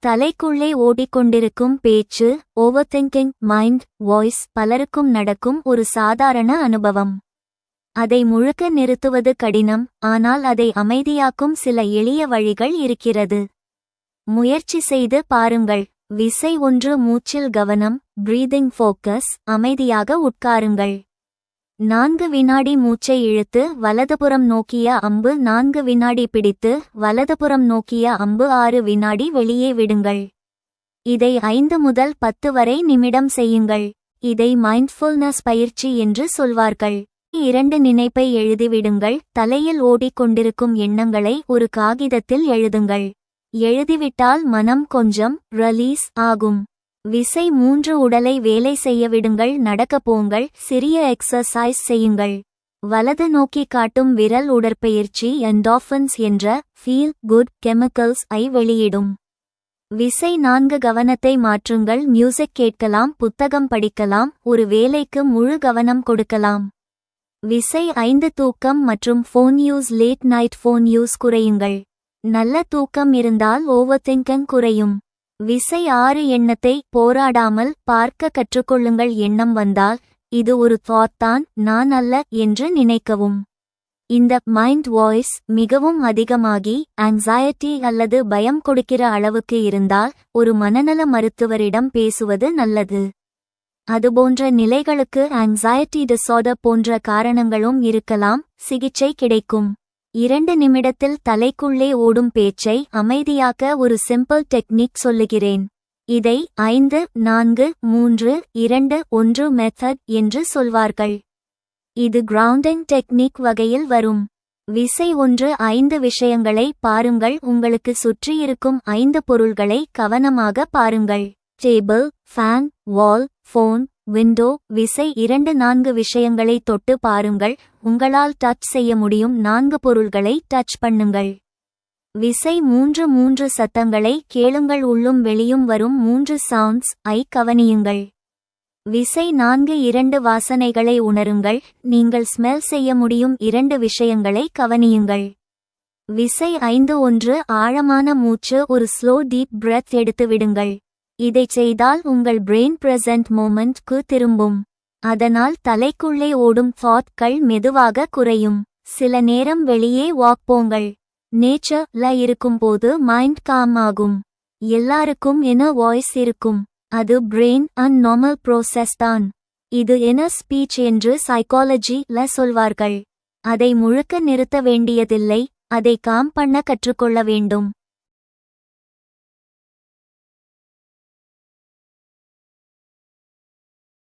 தலைக்குள்ளே ஓடிக்கொண்டிருக்கும் பேச்சு, overthinking mind voice பலருக்கும் நடக்கும் ஒரு சாதாரண அனுபவம். அதை முழுக்க நிறுத்துவது கடினம், ஆனால் அதை அமைதியாக்கும் சில எளிய வழிகள் இருக்கிறது. முயற்சி செய்து பாருங்கள். விசை 1. மூச்சில் கவனம், பிரீதிங் ஃபோக்கஸ். அமைதியாக உட்காருங்கள். 4 வினாடி மூச்சை இழுத்து வலதுபுறம் நோக்கிய அம்பு 4 வினாடி பிடித்து வலதுபுறம் நோக்கிய அம்பு 6 வினாடி வெளியே விடுங்கள். இதை 5 முதல் 10 வரை நிமிடம் செய்யுங்கள். இதை மைண்ட்ஃபுல்னஸ் பயிற்சி என்று சொல்வார்கள். 2 நினைப்பை எழுதிவிடுங்கள். தலையில் ஓடிக்கொண்டிருக்கும் எண்ணங்களை ஒரு காகிதத்தில் எழுதுங்கள். எழுதிவிட்டால் மனம் கொஞ்சம் ரிலீஸ் ஆகும். விசை 3. உடலை வேலை செய்ய விடுங்கள். நடக்கப் போங்கள். சிறிய எக்ஸர்சைஸ் செய்யுங்கள். வலது நோக்கி காட்டும் விரல் உடற்பயிற்சி என்டார்ஃபின்ஸ் என்ற ஃபீல் குட் கெமிக்கல்ஸ் ஐ வெளியிடும். விசை 4. கவனத்தை மாற்றுங்கள். மியூசிக் கேட்கலாம், புத்தகம் படிக்கலாம், ஒரு வேலைக்கு முழு கவனம் கொடுக்கலாம். விசை 5. தூக்கம் மற்றும் phone use. Late night phone use குறையுங்கள். நல்ல தூக்கம் இருந்தால் ஓவர்திங்கிங் குறையும். விசை 6. எண்ணத்தை போராடாமல் பார்க்க கற்றுக்கொள்ளுங்கள். எண்ணம் வந்தால் இது ஒரு தாட் தான், நான் அல்ல என்று நினைக்கவும். இந்த மைண்ட் வாய்ஸ் மிகவும் அதிகமாகி ஆங்ஸைட்டி அல்லது பயம் கொடுக்கிற அளவுக்கு இருந்தால் ஒரு மனநல மருத்துவரிடம் பேசுவது நல்லது. அதுபோன்ற நிலைகளுக்கு ஆங்ஸைட்டி டிஸார்டர் போன்ற காரணங்களும் இருக்கலாம். சிகிச்சை கிடைக்கும். 2 நிமிடத்தில் தலைக்குள்ளே ஓடும் பேச்சை அமைதியாக்க ஒரு சிம்பிள் டெக்னிக் சொல்லுகிறேன். இதை 5 4 3 2 1 மெத்தட் என்று சொல்வார்கள். இது கிரவுண்டிங் டெக்னிக் வகையில் வரும். விசை 1. 5 விஷயங்களை பாருங்கள். உங்களுக்கு சுற்றியிருக்கும் 5 பொருள்களை கவனமாக பாருங்கள். டேபிள், ஃபேன், வால், ஃபோன், விண்டோ. விசை 2. 4 விஷயங்களை தொட்டு பாருங்கள். உங்களால் டச் செய்ய முடியும் 4 பொருள்களை டச் பண்ணுங்கள். விசை 3. 3 சத்தங்களை கேளுங்கள். உள்ளும் வெளியும் வரும் 3 சவுண்ட்ஸ் ஐ கவனியுங்கள். விசை 4. 2 வாசனைகளை உணருங்கள். நீங்கள் ஸ்மெல் செய்ய முடியும் 2 விஷயங்களை கவனியுங்கள். விசை 5. 1. ஆழமான மூச்சு. ஒரு ஸ்லோ டீப் பிரெத் எடுத்து விடுங்கள். இதைச் செய்தால் உங்கள் பிரெயின் பிரசன்ட் மோமெண்ட்க்கு திரும்பும். அதனால் தலைக்குள்ளே ஓடும் தாட்கள் மெதுவாக குறையும். சில நேரம் வெளியே வாக் போங்கள். நேச்சர்ல இருக்கும்போது மைண்ட் காம் ஆகும். எல்லாருக்கும் இன்னர் வாய்ஸ் இருக்கும். அது பிரெயின் நார்மல் ப்ரோசஸ் தான். இது இன்னர் ஸ்பீச் என்று சைக்காலஜில சொல்வார்கள். அதை முழுக்க நிறுத்த வேண்டியதில்லை, அதை காம் பண்ண கற்றுக்கொள்ள வேண்டும்.